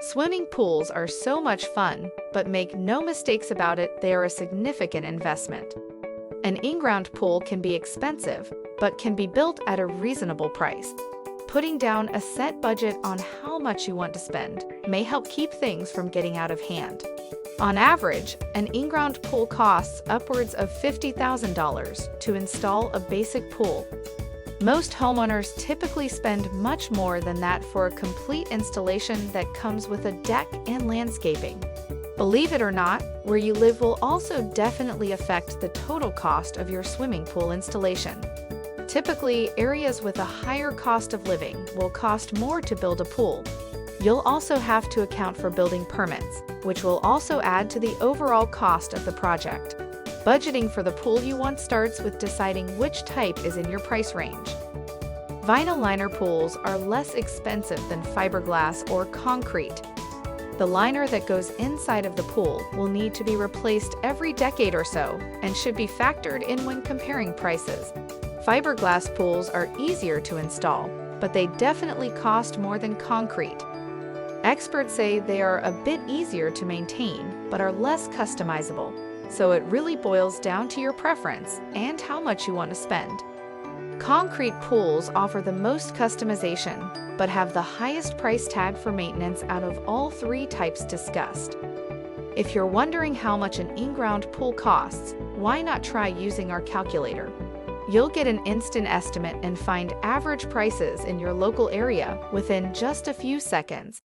Swimming pools are so much fun, but make no mistakes about it, they are a significant investment. An in-ground pool can be expensive, but can be built at a reasonable price. Putting down a set budget on how much you want to spend may help keep things from getting out of hand. On average, an in-ground pool costs upwards of $50,000 to install a basic pool. Most homeowners typically spend much more than that for a complete installation that comes with a deck and landscaping. Believe it or not, where you live will also definitely affect the total cost of your swimming pool installation. Typically, areas with a higher cost of living will cost more to build a pool. You'll also have to account for building permits, which will also add to the overall cost of the project. Budgeting for the pool you want starts with deciding which type is in your price range. Vinyl liner pools are less expensive than fiberglass or concrete. The liner that goes inside of the pool will need to be replaced every decade or so and should be factored in when comparing prices. Fiberglass pools are easier to install, but they definitely cost more than concrete. Experts say they are a bit easier to maintain, but are less customizable. So it really boils down to your preference and how much you want to spend. Concrete pools offer the most customization, but have the highest price tag for maintenance out of all three types discussed. If you're wondering how much an in-ground pool costs, why not try using our calculator? You'll get an instant estimate and find average prices in your local area within just a few seconds.